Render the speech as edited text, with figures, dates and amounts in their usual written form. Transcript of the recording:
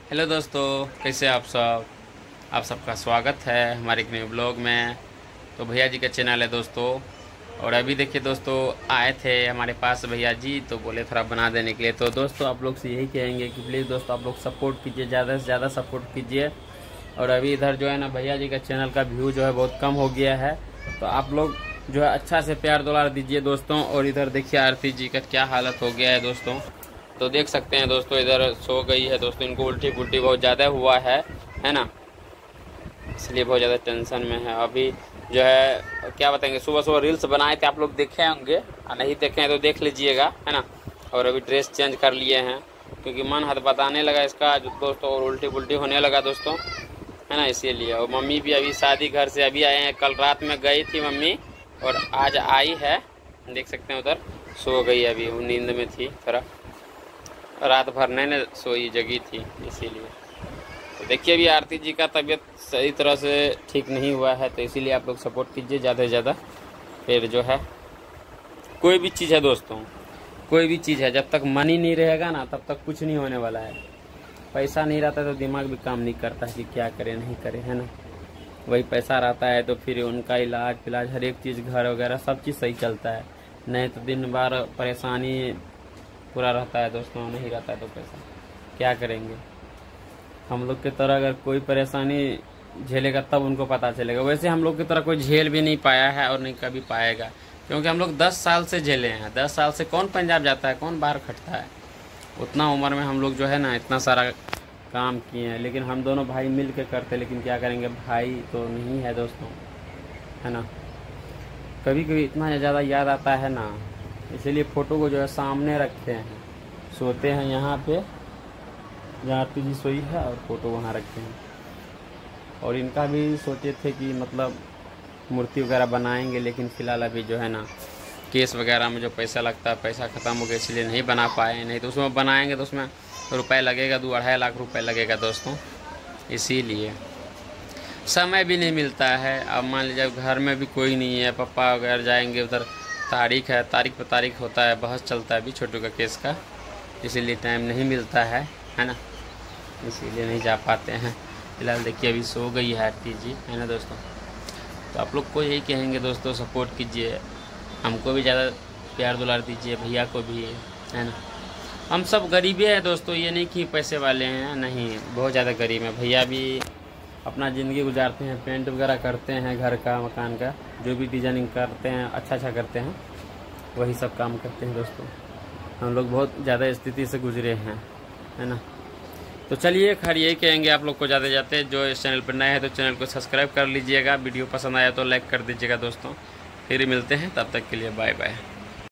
Hello दोस्तों, कैसे आप सब। आप सबका स्वागत है हमारे एक नए ब्लॉग में। तो भैया जी का चैनल है दोस्तों। और अभी देखिए दोस्तों, आए थे हमारे पास भैया जी, तो बोले थोड़ा बना देने के लिए। तो दोस्तों आप लोग से यही कहेंगे कि प्लीज़ दोस्तों आप लोग सपोर्ट कीजिए, ज़्यादा से ज़्यादा सपोर्ट कीजिए। और अभी इधर जो है ना, भैया जी का चैनल का व्यू जो है बहुत कम हो गया है, तो आप लोग जो है अच्छा से प्यार दुलार दीजिए दोस्तों। और इधर देखिए आरती जी का क्या हालत हो गया है दोस्तों। तो देख सकते हैं दोस्तों, इधर सो गई है दोस्तों। इनको उल्टी पुल्टी बहुत ज़्यादा हुआ है ना, इसलिए बहुत ज़्यादा टेंशन में है अभी। जो है क्या बताएंगे, सुबह सुबह रील्स बनाए थे, आप लोग देखे होंगे, और नहीं देखे हैं तो देख लीजिएगा, है ना। और अभी ड्रेस चेंज कर लिए हैं क्योंकि मन हाथ बताने लगा इसका दोस्तों, और उल्टी पुल्टी होने लगा दोस्तों, है ना, इसीलिए। और मम्मी भी अभी शादी घर से अभी आए हैं, कल रात में गई थी मम्मी और आज आई है, देख सकते हैं। उधर सो गई, अभी वो नींद में थी थोड़ा, रात भर नहीं सोई, जगी थी, इसीलिए। तो देखिए अभी आरती जी का तबीयत सही तरह से ठीक नहीं हुआ है, तो इसीलिए आप लोग सपोर्ट कीजिए ज़्यादा से ज़्यादा। फिर जो है कोई भी चीज़ है दोस्तों, कोई भी चीज़ है, जब तक मनी नहीं रहेगा ना तब तक कुछ नहीं होने वाला है। पैसा नहीं रहता तो दिमाग भी काम नहीं करता है कि क्या करें नहीं करें, है ना। वही पैसा रहता है तो फिर उनका इलाज फिलाज हर एक चीज़, घर वगैरह सब चीज़ सही चलता है। नहीं तो दिन भर परेशानी पूरा रहता है दोस्तों, नहीं रहता है तो पैसा क्या करेंगे। हम लोग की तरह अगर कोई परेशानी झेलेगा तब उनको पता चलेगा। वैसे हम लोग की तरह कोई झेल भी नहीं पाया है और नहीं कभी पाएगा, क्योंकि हम लोग 10 साल से झेले हैं। 10 साल से कौन पंजाब जाता है, कौन बाहर खटता है। उतना उम्र में हम लोग जो है ना इतना सारा काम किए हैं, लेकिन हम दोनों भाई मिल के करते, लेकिन क्या करेंगे, भाई तो नहीं है दोस्तों, है ना। कभी कभी इतना ज़्यादा याद आता है ना, इसीलिए फ़ोटो को जो है सामने रखते हैं, सोते हैं यहाँ पे जहाँ आरती जी सोई है, और फ़ोटो वहाँ रखते हैं। और इनका भी सोचे थे कि मतलब मूर्ति वगैरह बनाएंगे, लेकिन फ़िलहाल अभी जो है ना केस वगैरह में जो पैसा लगता है, पैसा ख़त्म हो गया, इसलिए नहीं बना पाए। नहीं तो उसमें बनाएंगे तो उसमें रुपए लगेगा, 2-2.5 लाख रुपए लगेगा दोस्तों, इसीलिए। समय भी नहीं मिलता है। अब मान लीजिए घर में भी कोई नहीं है, पापा वगैरह जाएंगे उधर, तारीख है, तारीख पर तारीख होता है, बहस चलता है अभी छोटू का केस का, इसीलिए टाइम नहीं मिलता है ना, इसीलिए नहीं जा पाते हैं। फिलहाल देखिए अभी सो गई है आरती जी, है ना दोस्तों। तो आप लोग को यही कहेंगे दोस्तों, सपोर्ट कीजिए, हमको भी ज़्यादा प्यार दुलार दीजिए, भैया को भी, है ना। हम सब गरीबी है दोस्तों, ये नहीं कि पैसे वाले हैं, नहीं, बहुत ज़्यादा गरीब है। भैया भी अपना ज़िंदगी गुजारते हैं, पेंट वगैरह करते हैं, घर का मकान का जो भी डिजाइनिंग करते हैं, अच्छा करते हैं, वही सब काम करते हैं दोस्तों। हम लोग बहुत ज़्यादा स्थिति से गुजरे हैं, है ना। तो चलिए, खैर यही कहेंगे आप लोग को जाते जाते, जो इस चैनल पर नए हैं तो चैनल को सब्सक्राइब कर लीजिएगा, वीडियो पसंद आया तो लाइक कर दीजिएगा दोस्तों। फिर मिलते हैं, तब तक के लिए बाय बाय।